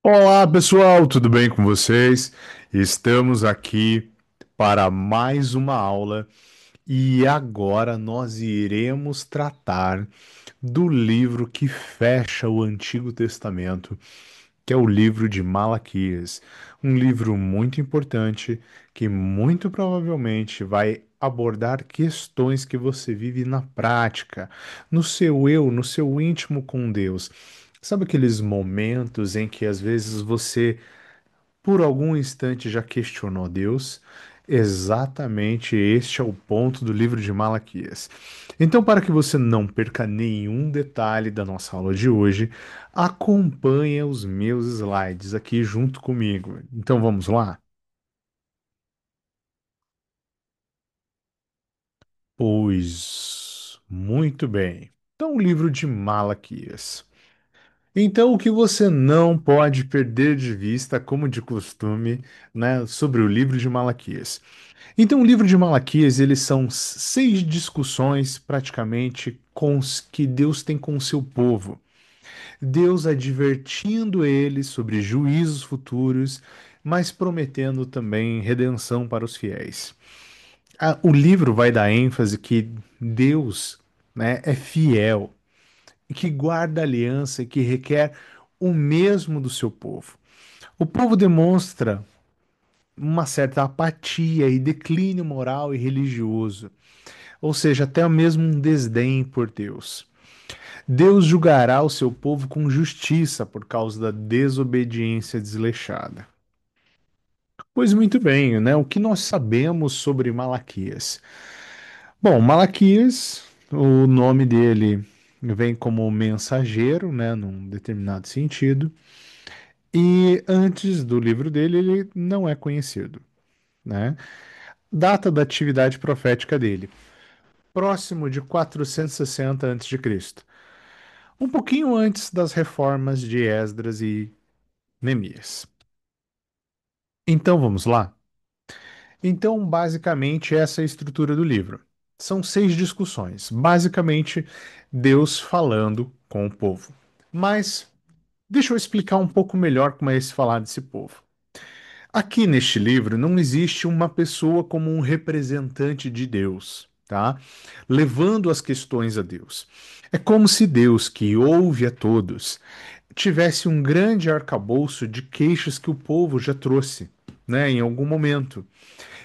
Olá, pessoal, tudo bem com vocês? Estamos aqui para mais uma aula e agora nós iremos tratar do livro que fecha o Antigo Testamento, que é o livro de Malaquias. Um livro muito importante que muito provavelmente vai abordar questões que você vive na prática, no seu eu, no seu íntimo com Deus. Sabe aqueles momentos em que às vezes você por algum instante já questionou Deus? Exatamente este é o ponto do livro de Malaquias. Então, para que você não perca nenhum detalhe da nossa aula de hoje, acompanhe os meus slides aqui junto comigo. Então, vamos lá? Pois, muito bem. Então, o livro de Malaquias. Então, o que você não pode perder de vista, como de costume, né, sobre o livro de Malaquias? Então, o livro de Malaquias, eles são seis discussões, praticamente, que Deus tem com o seu povo. Deus advertindo eles sobre juízos futuros, mas prometendo também redenção para os fiéis. O livro vai dar ênfase que Deus, né, é fiel, e que guarda aliança e que requer o mesmo do seu povo. O povo demonstra uma certa apatia e declínio moral e religioso, ou seja, até mesmo um desdém por Deus. Deus julgará o seu povo com justiça por causa da desobediência desleixada. Pois muito bem, né? O que nós sabemos sobre Malaquias? Bom, Malaquias, o nome dele vem como mensageiro, né, num determinado sentido, e antes do livro dele ele não é conhecido, né? Data da atividade profética dele, próximo de 460 a.C., um pouquinho antes das reformas de Esdras e Neemias. Então vamos lá? Então, basicamente, essa é a estrutura do livro. São seis discussões, basicamente Deus falando com o povo. Mas deixa eu explicar um pouco melhor como é esse falar desse povo. Aqui neste livro não existe uma pessoa como um representante de Deus, tá? Levando as questões a Deus. É como se Deus, que ouve a todos, tivesse um grande arcabouço de queixas que o povo já trouxe, né, em algum momento.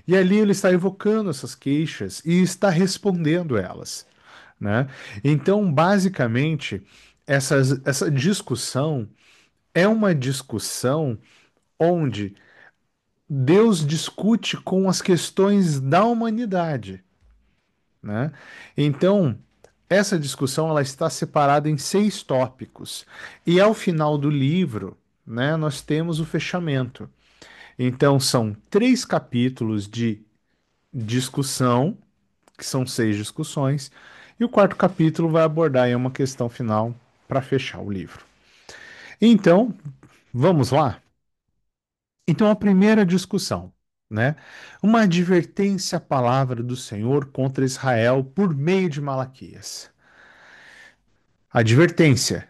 E ali ele está evocando essas queixas e está respondendo elas, né? Então, basicamente, essa discussão é uma discussão onde Deus discute com as questões da humanidade, né? Então, essa discussão ela está separada em seis tópicos. E ao final do livro, né, nós temos o fechamento. Então, são três capítulos de discussão, que são seis discussões, e o quarto capítulo vai abordar aí uma questão final para fechar o livro. Então, vamos lá? Então, a primeira discussão, né? Uma advertência à palavra do Senhor contra Israel por meio de Malaquias. Advertência: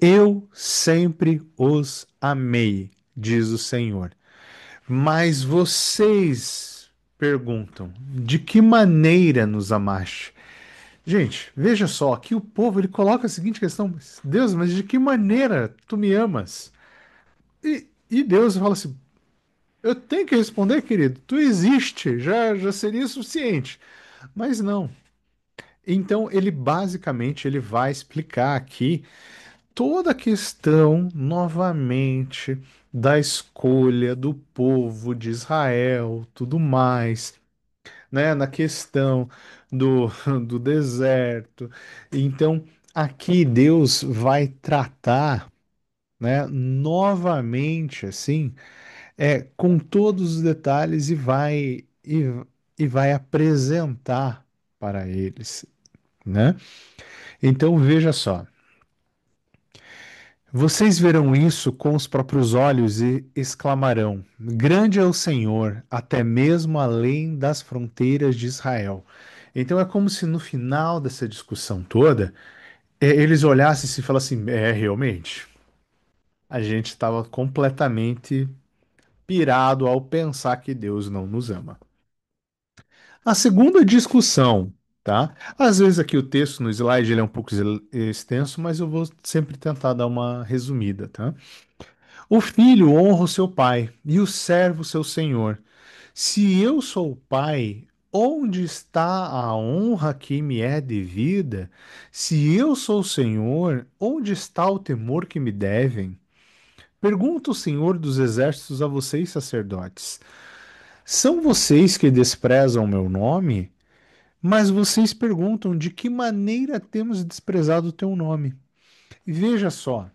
Eu sempre os amei, diz o Senhor. Mas vocês perguntam: de que maneira nos amaste? Gente, veja só, aqui o povo ele coloca a seguinte questão: Deus, mas de que maneira tu me amas? E Deus fala assim: eu tenho que responder, querido, tu existe, já seria suficiente. Mas não. Então ele basicamente ele vai explicar aqui toda a questão novamente da escolha do povo de Israel, tudo mais, né, na questão do, do deserto. Então, aqui Deus vai tratar, né, novamente, assim, com todos os detalhes e vai apresentar para eles, né? Então, veja só. Vocês verão isso com os próprios olhos e exclamarão: Grande é o Senhor, até mesmo além das fronteiras de Israel. Então é como se no final dessa discussão toda, eles olhassem e se falassem: realmente. a gente estava completamente pirado ao pensar que Deus não nos ama. A segunda discussão, tá? Às vezes aqui o texto no slide ele é um pouco extenso, mas eu vou sempre tentar dar uma resumida, tá? O filho honra o seu pai e o servo o seu senhor. Se eu sou o pai, onde está a honra que me é devida? Se eu sou o senhor, onde está o temor que me devem? Pergunta o Senhor dos Exércitos a vocês, sacerdotes: são vocês que desprezam o meu nome? Mas vocês perguntam de que maneira temos desprezado o teu nome. E veja só,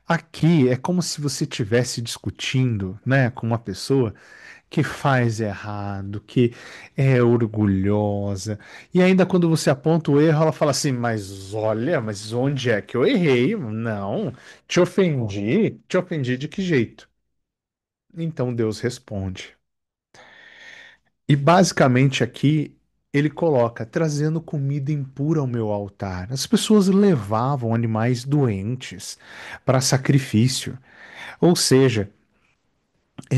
aqui é como se você estivesse discutindo, né, com uma pessoa que faz errado, que é orgulhosa, e ainda quando você aponta o erro, ela fala assim: mas olha, mas onde é que eu errei? Não, te ofendi? Te ofendi de que jeito? Então Deus responde. E basicamente aqui ele coloca trazendo comida impura ao meu altar. As pessoas levavam animais doentes para sacrifício, ou seja,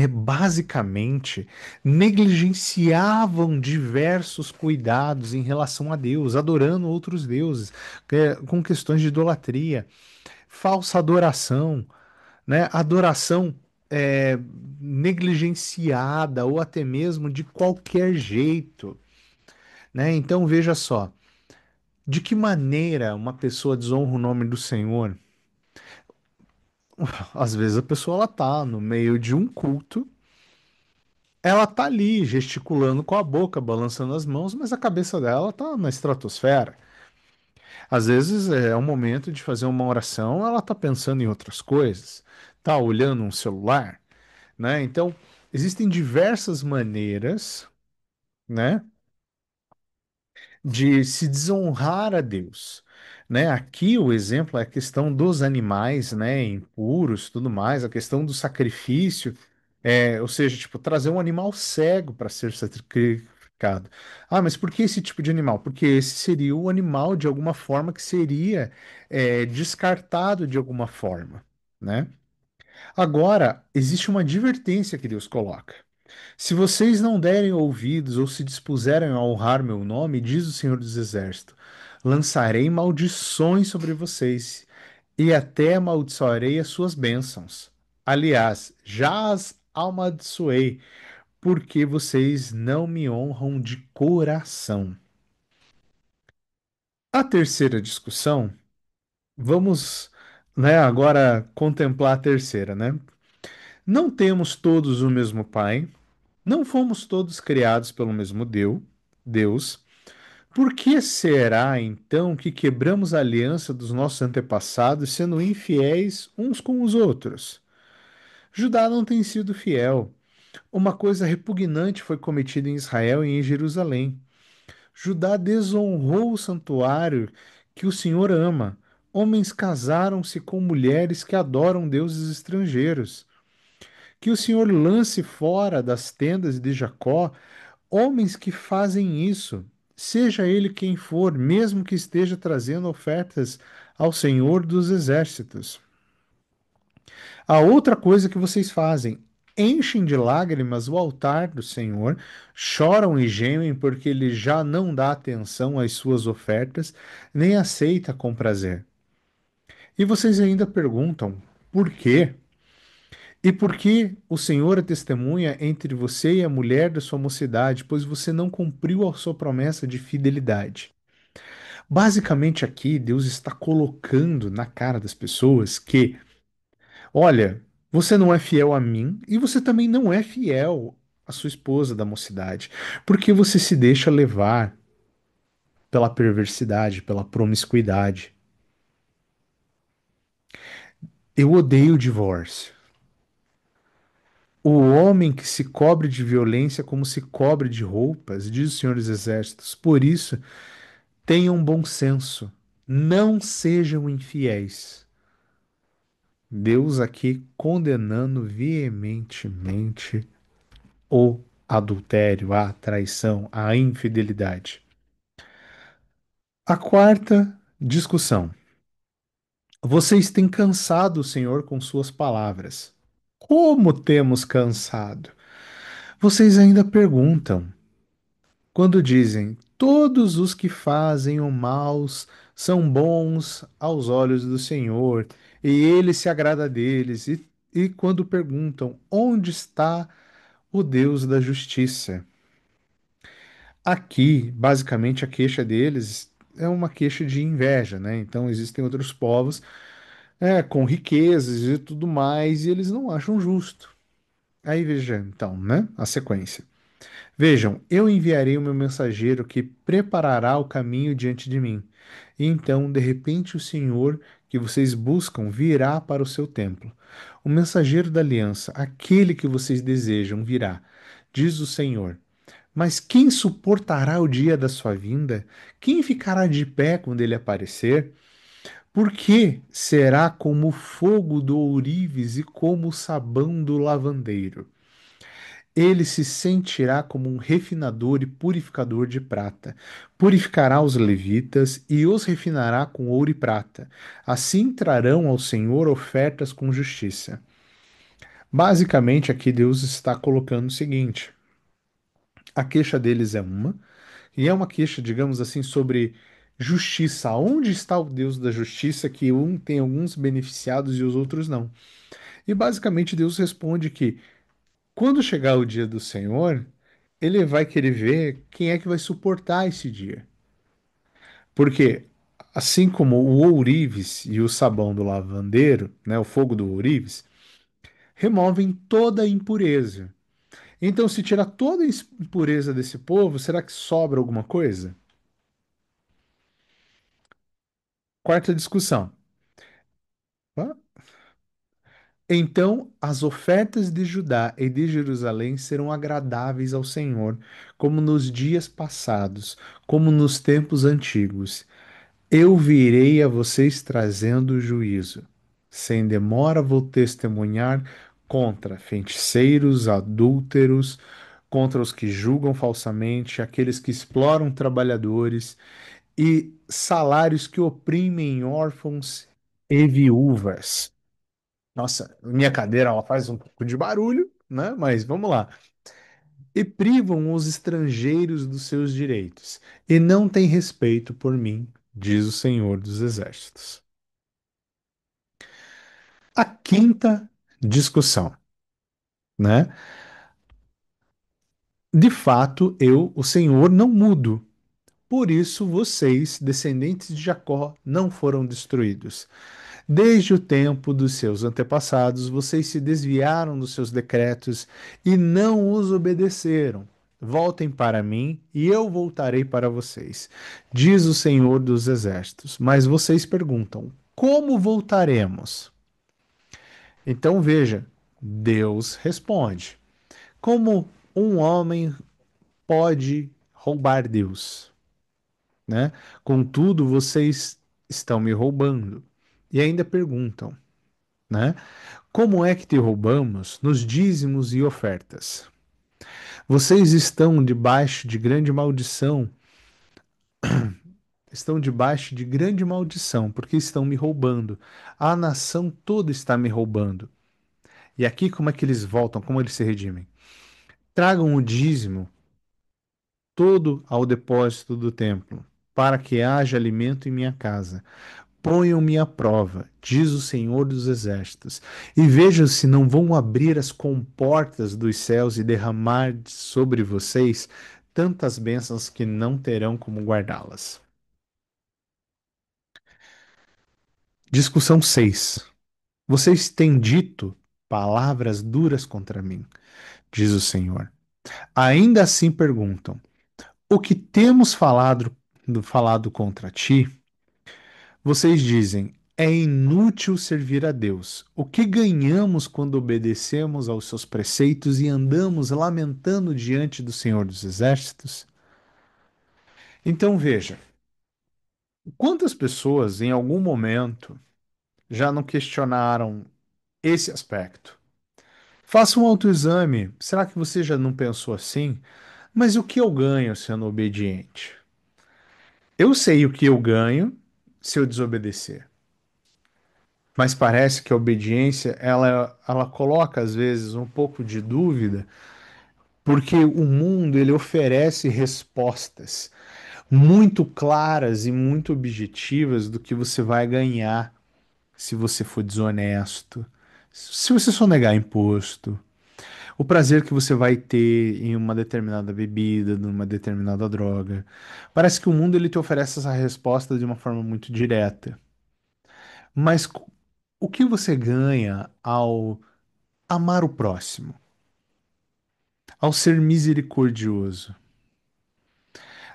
basicamente negligenciavam diversos cuidados em relação a Deus, adorando outros deuses, com questões de idolatria, falsa adoração, né? Adoração é, negligenciada ou até mesmo de qualquer jeito, né? Então veja só, de que maneira uma pessoa desonra o nome do Senhor? Às vezes a pessoa ela tá no meio de um culto, ela tá ali gesticulando com a boca, balançando as mãos, mas a cabeça dela tá na estratosfera. Às vezes é um momento de fazer uma oração, ela tá pensando em outras coisas, tá olhando um celular, né? Então, existem diversas maneiras, né, de se desonrar a Deus, né? Aqui o exemplo é a questão dos animais, né, impuros, tudo mais, a questão do sacrifício, ou seja, tipo, trazer um animal cego para ser sacrificado. Ah, mas por que esse tipo de animal? Porque esse seria o animal de alguma forma que seria descartado de alguma forma, né? Agora, existe uma advertência que Deus coloca. Se vocês não derem ouvidos ou se dispuserem a honrar meu nome, diz o Senhor dos Exércitos, lançarei maldições sobre vocês e até amaldiçoarei as suas bênçãos. Aliás, já as amaldiçoei, porque vocês não me honram de coração. A terceira discussão, vamos, né, agora contemplar a terceira, né? Não temos todos o mesmo Pai, não fomos todos criados pelo mesmo Deus. Por que será então que quebramos a aliança dos nossos antepassados, sendo infiéis uns com os outros? Judá não tem sido fiel. Uma coisa repugnante foi cometida em Israel e em Jerusalém. Judá desonrou o santuário que o Senhor ama. Homens casaram-se com mulheres que adoram deuses estrangeiros. Que o Senhor lance fora das tendas de Jacó homens que fazem isso, seja ele quem for, mesmo que esteja trazendo ofertas ao Senhor dos Exércitos. A outra coisa que vocês fazem, enchem de lágrimas o altar do Senhor, choram e gemem porque ele já não dá atenção às suas ofertas, nem aceita com prazer. E vocês ainda perguntam, por quê? E por que o Senhor é testemunha entre você e a mulher da sua mocidade, pois você não cumpriu a sua promessa de fidelidade? Basicamente, aqui, Deus está colocando na cara das pessoas que, olha, você não é fiel a mim e você também não é fiel à sua esposa da mocidade, porque você se deixa levar pela perversidade, pela promiscuidade. Eu odeio o divórcio. O homem que se cobre de violência como se cobre de roupas, diz o Senhor dos Exércitos. Por isso, tenham bom senso. Não sejam infiéis. Deus aqui condenando veementemente o adultério, a traição, a infidelidade. A quarta discussão. Vocês têm cansado o Senhor com suas palavras. Como temos cansado? Vocês ainda perguntam, quando dizem: todos os que fazem o mal são bons aos olhos do Senhor, e ele se agrada deles. E quando perguntam: onde está o Deus da justiça? Aqui, basicamente, a queixa deles é uma queixa de inveja, né? Então, existem outros povos, com riquezas e tudo mais, e eles não acham justo. Aí veja, então, né? A sequência. Vejam, eu enviarei o meu mensageiro que preparará o caminho diante de mim. E então, de repente, o Senhor que vocês buscam virá para o seu templo. O mensageiro da aliança, aquele que vocês desejam, virá, diz o Senhor. Mas quem suportará o dia da sua vinda? Quem ficará de pé quando ele aparecer? Porque será como o fogo do ourives e como o sabão do lavandeiro. Ele se sentirá como um refinador e purificador de prata. Purificará os levitas e os refinará com ouro e prata. Assim trarão ao Senhor ofertas com justiça. Basicamente, aqui Deus está colocando o seguinte: a queixa deles é uma, e é uma queixa, digamos assim, sobre justiça. Onde está o Deus da justiça que um tem alguns beneficiados e os outros não? E basicamente Deus responde que quando chegar o dia do Senhor, ele vai querer ver quem é que vai suportar esse dia. Porque, assim como o ourives e o sabão do lavandeiro, né, o fogo do ourives, removem toda a impureza. Então, se tirar toda a impureza desse povo, será que sobra alguma coisa? Quarta discussão. Hã? Então as ofertas de Judá e de Jerusalém serão agradáveis ao Senhor, como nos dias passados, como nos tempos antigos. Eu virei a vocês trazendo juízo. Sem demora vou testemunhar contra feiticeiros, adúlteros, contra os que julgam falsamente, aqueles que exploram trabalhadores e salários que oprimem órfãos e viúvas. Nossa, minha cadeira ela faz um pouco de barulho, né? Mas vamos lá. E privam os estrangeiros dos seus direitos, e não têm respeito por mim, diz o Senhor dos Exércitos. A quinta discussão, né? De fato, eu, o Senhor, não mudo. Por isso, vocês, descendentes de Jacó, não foram destruídos. Desde o tempo dos seus antepassados, vocês se desviaram dos seus decretos e não os obedeceram. Voltem para mim e eu voltarei para vocês, diz o Senhor dos Exércitos. Mas vocês perguntam: como voltaremos? Então veja, Deus responde: como um homem pode roubar Deus, né? Contudo, vocês estão me roubando. E ainda perguntam, né? Como é que te roubamos nos dízimos e ofertas? Vocês estão debaixo de grande maldição, porque estão me roubando. A nação toda está me roubando. E aqui como é que eles voltam, como eles se redimem? Tragam o dízimo todo ao depósito do templo, para que haja alimento em minha casa. Ponham-me à prova, diz o Senhor dos Exércitos, e vejam se não vão abrir as comportas dos céus e derramar sobre vocês tantas bênçãos que não terão como guardá-las. Discussão 6. Vocês têm dito palavras duras contra mim, diz o Senhor. Ainda assim perguntam: o que temos falado contra ti? Vocês dizem: é inútil servir a Deus. O que ganhamos quando obedecemos aos seus preceitos e andamos lamentando diante do Senhor dos Exércitos? Então veja, quantas pessoas em algum momento já não questionaram esse aspecto? Faça um autoexame. Será que você já não pensou assim? Mas o que eu ganho sendo obediente? Eu sei o que eu ganho se eu desobedecer. Mas parece que a obediência, ela coloca às vezes um pouco de dúvida, porque o mundo ele oferece respostas muito claras e muito objetivas do que você vai ganhar se você for desonesto, se você sonegar imposto, o prazer que você vai ter em uma determinada bebida, numa determinada droga. Parece que o mundo ele te oferece essa resposta de uma forma muito direta. Mas o que você ganha ao amar o próximo, ao ser misericordioso,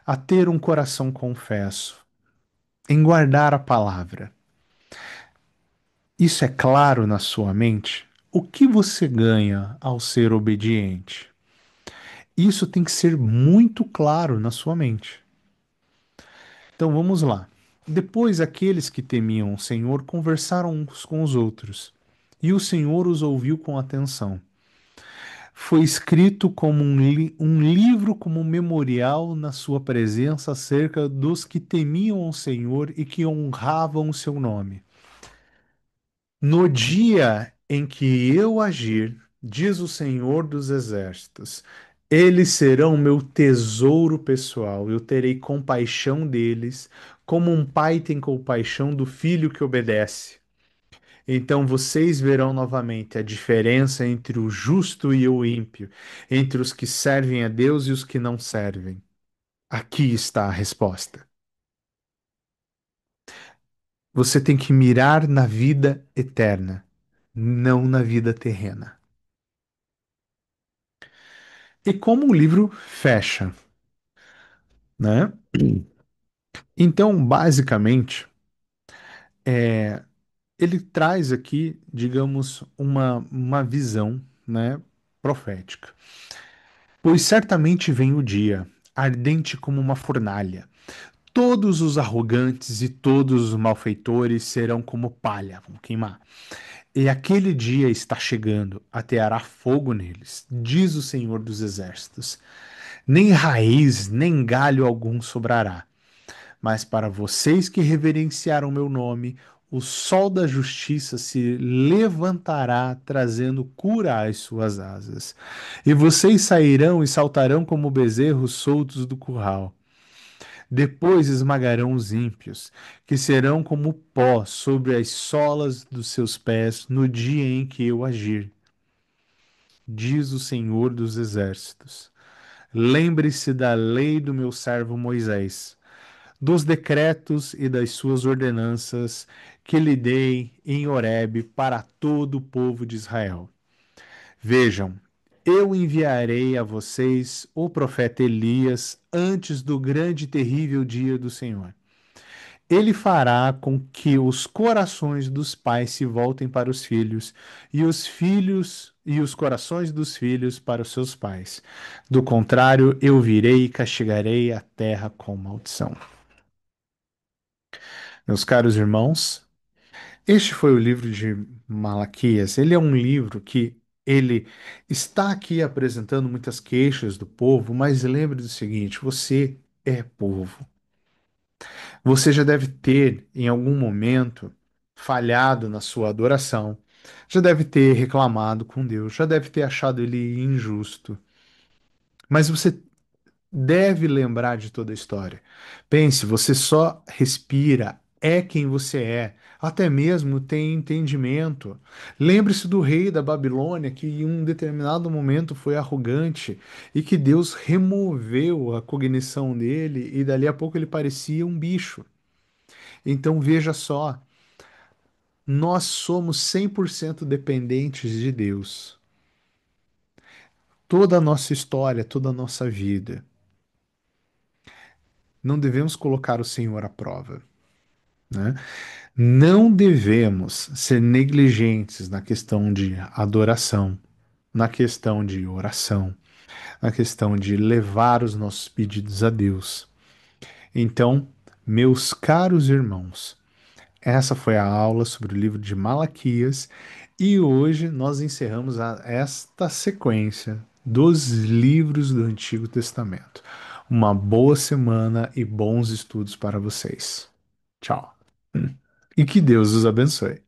a ter um coração confesso, em guardar a palavra? Isso é claro na sua mente? O que você ganha ao ser obediente? Isso tem que ser muito claro na sua mente. Então vamos lá. Depois aqueles que temiam o Senhor conversaram uns com os outros, e o Senhor os ouviu com atenção. Foi escrito como um livro, como um memorial na sua presença acerca dos que temiam o Senhor e que honravam o seu nome. No dia em que eu agir, diz o Senhor dos Exércitos, eles serão meu tesouro pessoal. Eu terei compaixão deles, como um pai tem compaixão do filho que obedece. Então vocês verão novamente a diferença entre o justo e o ímpio, entre os que servem a Deus e os que não servem. Aqui está a resposta. Você tem que mirar na vida eterna, não na vida terrena. E como o livro fecha, né? Então, basicamente, ele traz aqui, digamos, uma visão, né, profética. Pois certamente vem o dia, ardente como uma fornalha. Todos os arrogantes e todos os malfeitores serão como palha, vão queimar. E aquele dia está chegando, ateará fogo neles, diz o Senhor dos Exércitos. Nem raiz, nem galho algum sobrará. Mas para vocês que reverenciaram meu nome, o sol da justiça se levantará, trazendo cura às suas asas. E vocês sairão e saltarão como bezerros soltos do curral. Depois esmagarão os ímpios, que serão como pó sobre as solas dos seus pés no dia em que eu agir, diz o Senhor dos Exércitos. Lembre-se da lei do meu servo Moisés, dos decretos e das suas ordenanças que lhe dei em Horebe para todo o povo de Israel. Vejam, eu enviarei a vocês o profeta Elias antes do grande e terrível dia do Senhor. Ele fará com que os corações dos pais se voltem para os filhos, e os filhos e os corações dos filhos para os seus pais. Do contrário, eu virei e castigarei a terra com maldição. Meus caros irmãos, este foi o livro de Malaquias. Ele é um livro que ele está aqui apresentando muitas queixas do povo, mas lembre do seguinte: você é povo. Você já deve ter, em algum momento, falhado na sua adoração, já deve ter reclamado com Deus, já deve ter achado ele injusto. Mas você deve lembrar de toda a história. Pense, você só respira, é quem você é, até mesmo tem entendimento. Lembre-se do rei da Babilônia, que em um determinado momento foi arrogante e que Deus removeu a cognição dele e dali a pouco ele parecia um bicho. Então veja só, nós somos 100% dependentes de Deus. Toda a nossa história, toda a nossa vida. Não devemos colocar o Senhor à prova, né? Não devemos ser negligentes na questão de adoração, na questão de oração, na questão de levar os nossos pedidos a Deus. Então, meus caros irmãos, essa foi a aula sobre o livro de Malaquias e hoje nós encerramos esta sequência dos livros do Antigo Testamento. Uma boa semana e bons estudos para vocês. Tchau. E que Deus os abençoe.